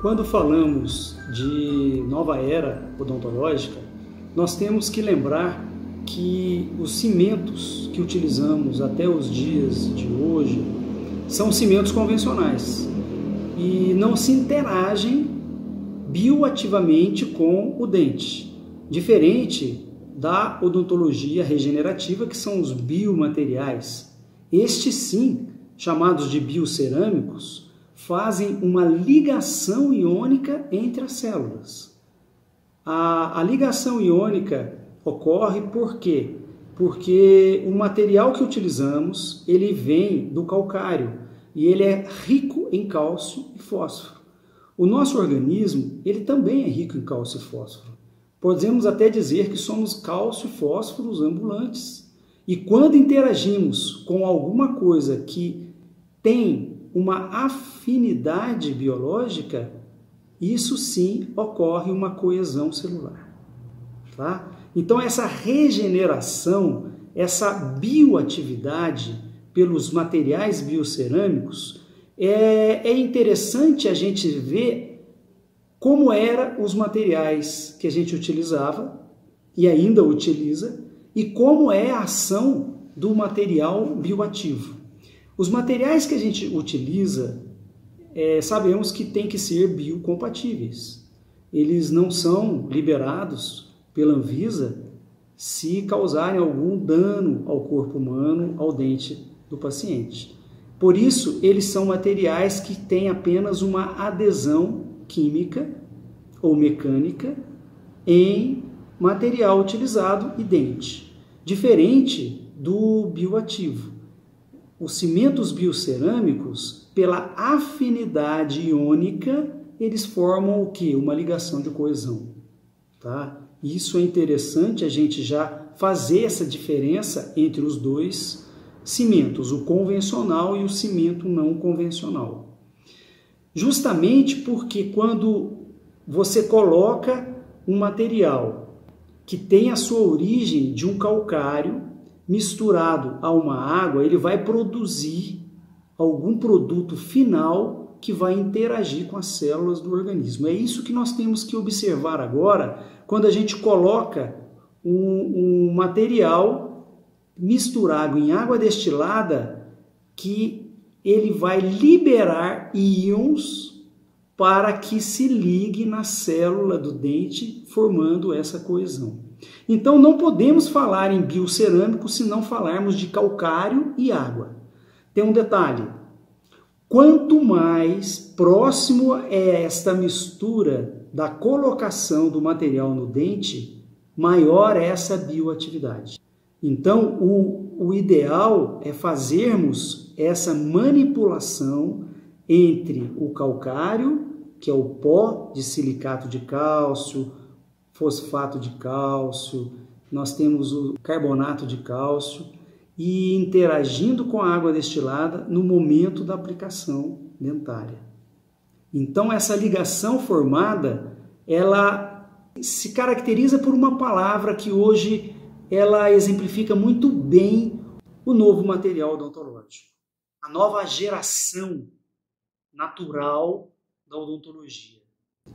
Quando falamos de nova era odontológica, nós temos que lembrar que os cimentos que utilizamos até os dias de hoje são cimentos convencionais e não se interagem bioativamente com o dente, diferente da odontologia regenerativa, que são os biomateriais. Estes sim, chamados de biocerâmicos, fazem uma ligação iônica entre as células. A ligação iônica ocorre por quê? Porque o material que utilizamos, ele vem do calcário e ele é rico em cálcio e fósforo. O nosso organismo, ele também é rico em cálcio e fósforo. Podemos até dizer que somos cálcio e fósforos ambulantes. E quando interagimos com alguma coisa que tem uma afinidade biológica, isso sim ocorre uma coesão celular. Tá? Então essa regeneração, essa bioatividade pelos materiais biocerâmicos, é interessante a gente ver como eram os materiais que a gente utilizava e ainda utiliza e como é a ação do material bioativo. Os materiais que a gente utiliza, sabemos que tem que ser biocompatíveis. Eles não são liberados pela Anvisa se causarem algum dano ao corpo humano, ao dente do paciente. Por isso, eles são materiais que têm apenas uma adesão química ou mecânica em material utilizado e dente, diferente do bioativo. Os cimentos biocerâmicos, pela afinidade iônica, eles formam o quê? Uma ligação de coesão. Tá? Isso é interessante a gente já fazer essa diferença entre os dois cimentos, o convencional e o cimento não convencional. Justamente porque quando você coloca um material que tem a sua origem de um calcário, misturado a uma água, ele vai produzir algum produto final que vai interagir com as células do organismo. É isso que nós temos que observar agora quando a gente coloca um material misturado em água destilada, que ele vai liberar íons para que se ligue na célula do dente, formando essa coesão. Então, não podemos falar em biocerâmico se não falarmos de calcário e água. Tem um detalhe: quanto mais próximo é esta mistura da colocação do material no dente, maior é essa bioatividade. Então, o ideal é fazermos essa manipulação entre o calcário, que é o pó de silicato de cálcio, fosfato de cálcio, nós temos o carbonato de cálcio, e interagindo com a água destilada no momento da aplicação dentária. Então essa ligação formada, ela se caracteriza por uma palavra que hoje ela exemplifica muito bem o novo material odontológico, a nova geração natural da odontologia,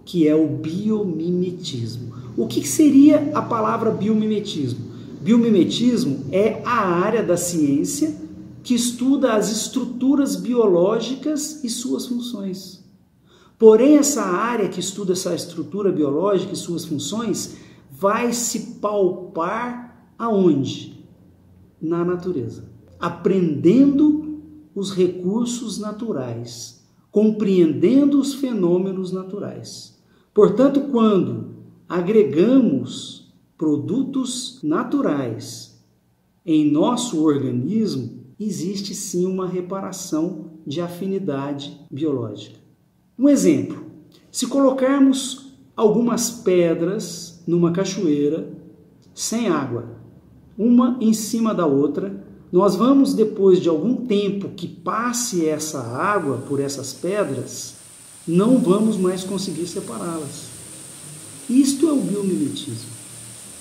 que é o biomimetismo. O que seria a palavra biomimetismo? Biomimetismo é a área da ciência que estuda as estruturas biológicas e suas funções. Porém, essa área que estuda essa estrutura biológica e suas funções vai se palpar aonde? Na natureza, aprendendo os recursos naturais, compreendendo os fenômenos naturais. Portanto, quando agregamos produtos naturais em nosso organismo, existe sim uma reparação de afinidade biológica. Um exemplo: se colocarmos algumas pedras numa cachoeira sem água, uma em cima da outra, nós vamos, depois de algum tempo que passe essa água por essas pedras, não vamos mais conseguir separá-las. Isto é o biomimetismo.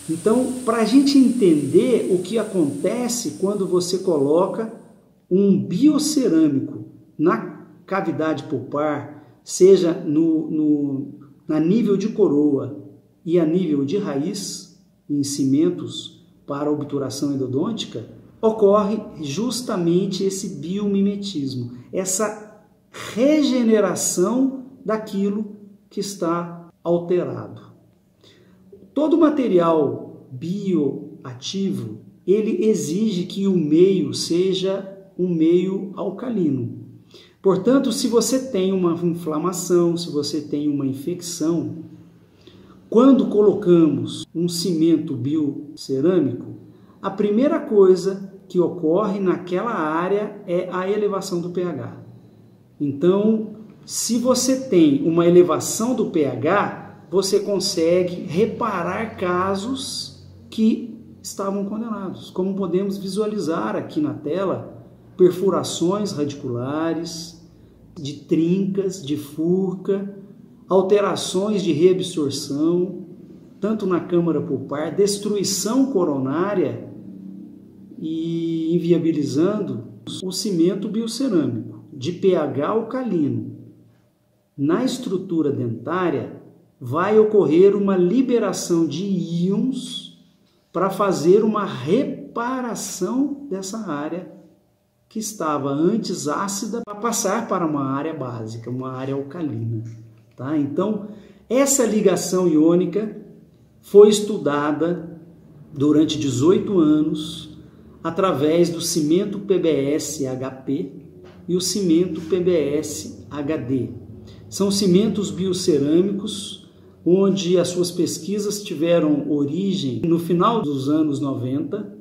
Então, para a gente entender o que acontece quando você coloca um biocerâmico na cavidade pulpar, seja a nível de coroa e a nível de raiz, em cimentos para obturação endodôntica, ocorre justamente esse biomimetismo, essa regeneração daquilo que está alterado. Todo material bioativo, ele exige que o meio seja um meio alcalino. Portanto, se você tem uma inflamação, se você tem uma infecção, quando colocamos um cimento biocerâmico, a primeira coisa que ocorre naquela área é a elevação do pH. Então, se você tem uma elevação do pH, você consegue reparar casos que estavam condenados, como podemos visualizar aqui na tela, perfurações radiculares, de trincas, de furca, alterações de reabsorção, tanto na câmara pulpar, destruição coronária e inviabilizando o cimento biocerâmico de pH alcalino. Na estrutura dentária, vai ocorrer uma liberação de íons para fazer uma reparação dessa área que estava antes ácida para passar para uma área básica, uma área alcalina. Tá? Então, essa ligação iônica foi estudada durante 18 anos através do cimento PBS-HP e o cimento PBS-HD. São cimentos biocerâmicos onde as suas pesquisas tiveram origem no final dos anos 90,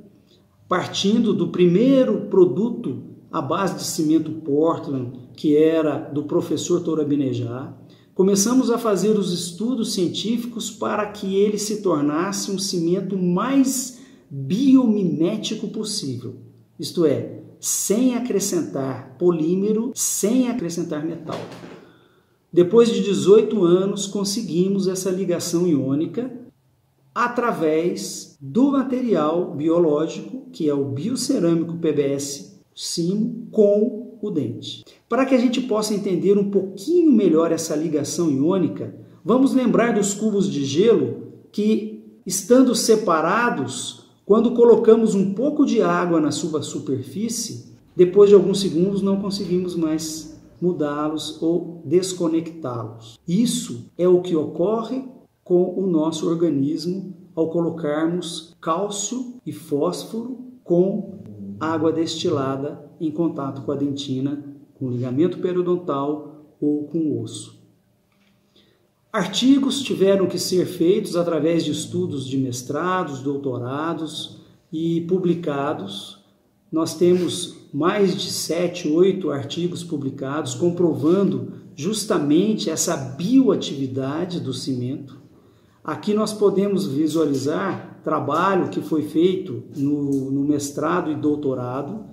partindo do primeiro produto à base de cimento Portland, que era do professor Torabinejad. Começamos a fazer os estudos científicos para que ele se tornasse um cimento mais biomimético possível, isto é, sem acrescentar polímero, sem acrescentar metal. Depois de 18 anos, conseguimos essa ligação iônica através do material biológico, que é o biocerâmico PBS-Simo, com o dente. Para que a gente possa entender um pouquinho melhor essa ligação iônica, vamos lembrar dos cubos de gelo que, estando separados, quando colocamos um pouco de água na sua superfície, depois de alguns segundos não conseguimos mais mudá-los ou desconectá-los. Isso é o que ocorre com o nosso organismo ao colocarmos cálcio e fósforo com água destilada em contato com a dentina, com o ligamento periodontal ou com o osso. Artigos tiveram que ser feitos através de estudos de mestrados, doutorados e publicados. Nós temos mais de 7, 8 artigos publicados comprovando justamente essa bioatividade do cimento. Aqui nós podemos visualizar trabalho que foi feito no mestrado e doutorado,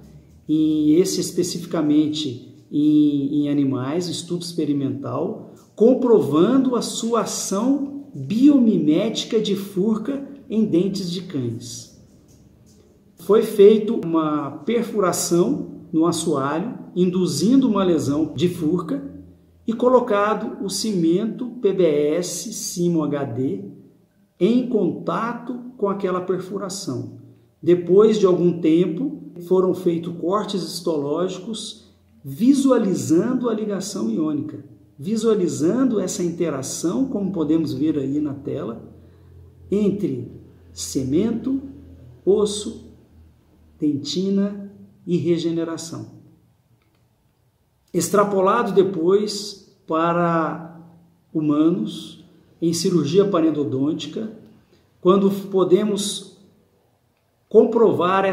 e esse especificamente em animais, estudo experimental, comprovando a sua ação biomimética de furca em dentes de cães. Foi feita uma perfuração no assoalho, induzindo uma lesão de furca, e colocado o cimento PBS-Simo HD em contato com aquela perfuração. Depois de algum tempo, foram feitos cortes histológicos visualizando a ligação iônica, visualizando essa interação, como podemos ver aí na tela, entre cimento, osso, dentina e regeneração. Extrapolado depois para humanos, em cirurgia parendodôntica, quando podemos comprovar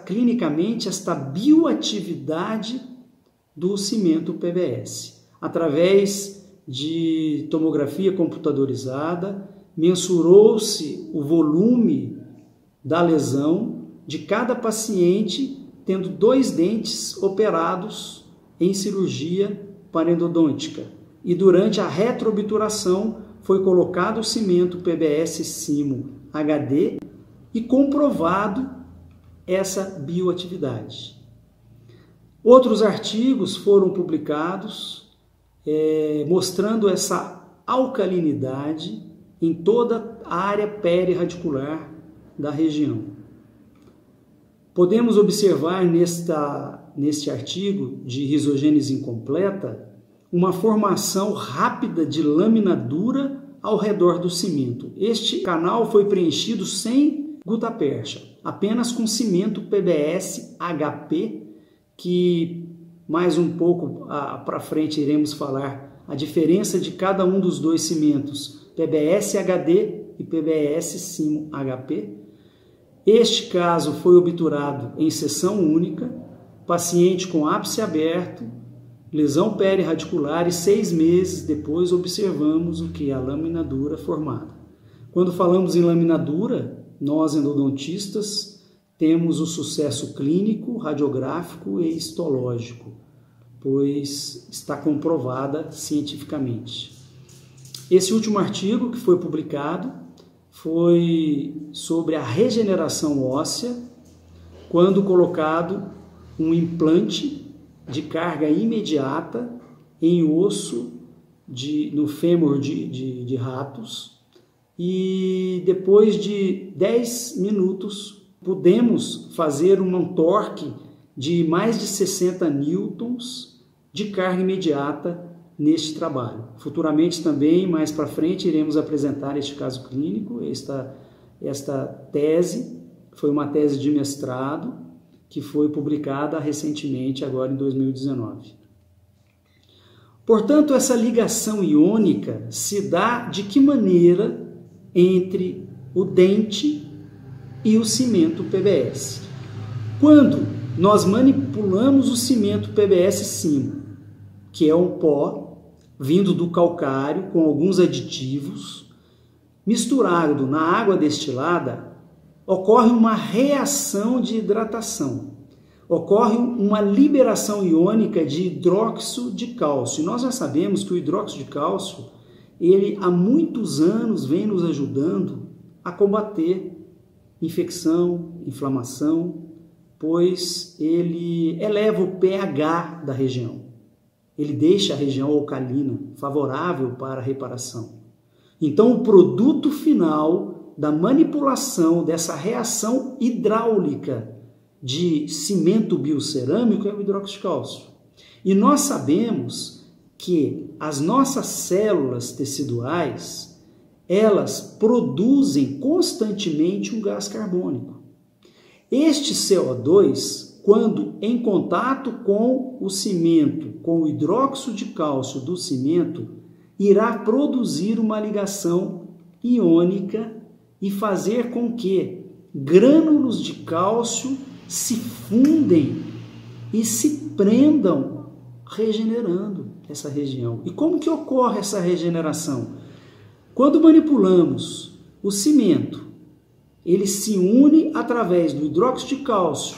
clinicamente esta bioatividade do cimento PBS. Através de tomografia computadorizada, mensurou-se o volume da lesão de cada paciente, tendo 2 dentes operados em cirurgia parendodôntica. E durante a retroobturação foi colocado o cimento PBS-Simo HD e comprovado essa bioatividade. Outros artigos foram publicados mostrando essa alcalinidade em toda a área perirradicular da região. Podemos observar neste artigo de risogênese incompleta uma formação rápida de lâmina dura ao redor do cimento. Este canal foi preenchido sem gutapercha, apenas com cimento PBS HP, que mais um pouco para frente iremos falar a diferença de cada um dos dois cimentos, PBS HD e PBS Simo HP. Este caso foi obturado em sessão única, paciente com ápice aberto, lesão perirradicular, e 6 meses depois observamos o que? A lâmina dura formada. Quando falamos em lâmina dura, nós endodontistas temos o sucesso clínico, radiográfico e histológico, pois está comprovada cientificamente. Esse último artigo que foi publicado foi sobre a regeneração óssea quando colocado um implante de carga imediata em osso no fêmur de ratos, e depois de 10 minutos pudemos fazer um torque de mais de 60 newtons de carga imediata neste trabalho. Futuramente também, mais para frente, iremos apresentar este caso clínico. Esta tese foi uma tese de mestrado que foi publicada recentemente, agora em 2019. Portanto, essa ligação iônica se dá de que maneira entre o dente e o cimento PBS? Quando nós manipulamos o cimento PBS Simo, que é um pó vindo do calcário com alguns aditivos, misturado na água destilada, ocorre uma reação de hidratação, ocorre uma liberação iônica de hidróxido de cálcio. E nós já sabemos que o hidróxido de cálcio, ele há muitos anos vem nos ajudando a combater infecção, inflamação, pois ele eleva o pH da região. Ele deixa a região alcalina, favorável para a reparação. Então, o produto final da manipulação dessa reação hidráulica de cimento biocerâmico é o hidróxido de cálcio. E nós sabemos que as nossas células teciduais, elas produzem constantemente um gás carbônico. Este CO2, quando em contato com o cimento, com o hidróxido de cálcio do cimento, irá produzir uma ligação iônica e fazer com que grânulos de cálcio se fundem e se prendam, regenerando essa região. E como que ocorre essa regeneração? Quando manipulamos o cimento, ele se une através do hidróxido de cálcio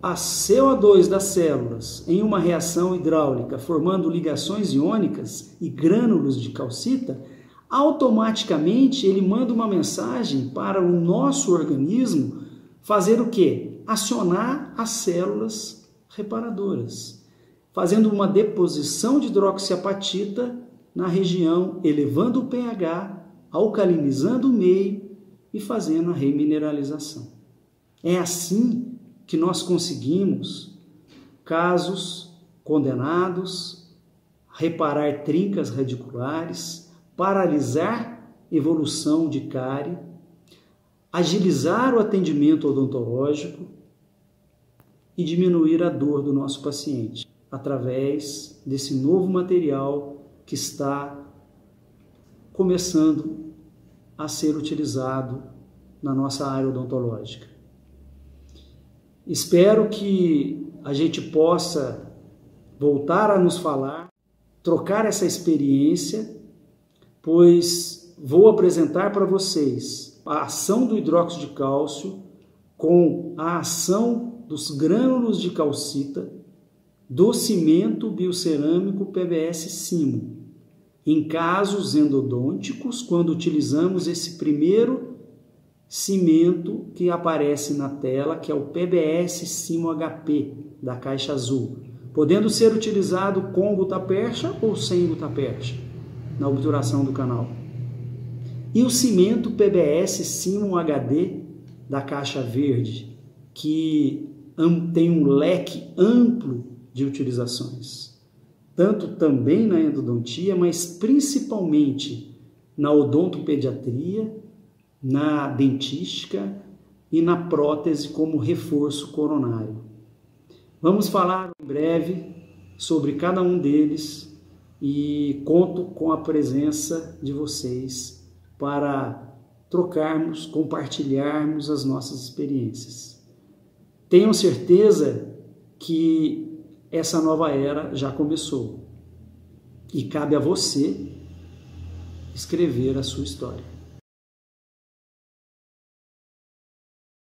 a CO2 das células em uma reação hidráulica, formando ligações iônicas e grânulos de calcita. Automaticamente ele manda uma mensagem para o nosso organismo fazer o quê? Acionar as células reparadoras, fazendo uma deposição de hidroxiapatita na região, elevando o pH, alcalinizando o meio e fazendo a remineralização. É assim que nós conseguimos casos condenados, reparar trincas radiculares, paralisar evolução de cárie, agilizar o atendimento odontológico e diminuir a dor do nosso paciente através desse novo material que está começando a ser utilizado na nossa área odontológica. Espero que a gente possa voltar a nos falar, trocar essa experiência, pois vou apresentar para vocês a ação do hidróxido de cálcio com a ação dos grânulos de calcita do cimento biocerâmico PBS Simo, em casos endodônticos, quando utilizamos esse primeiro cimento que aparece na tela, que é o PBS Simo HP, da caixa azul. podendo ser utilizado com gutapercha ou sem gutapercha na obturação do canal. E o cimento PBS Simon HD da caixa verde, que tem um leque amplo de utilizações, tanto também na endodontia, mas principalmente na odontopediatria, na dentística e na prótese como reforço coronário. Vamos falar em breve sobre cada um deles e conto com a presença de vocês para trocarmos, compartilharmos as nossas experiências. Tenham certeza que essa nova era já começou e cabe a você escrever a sua história.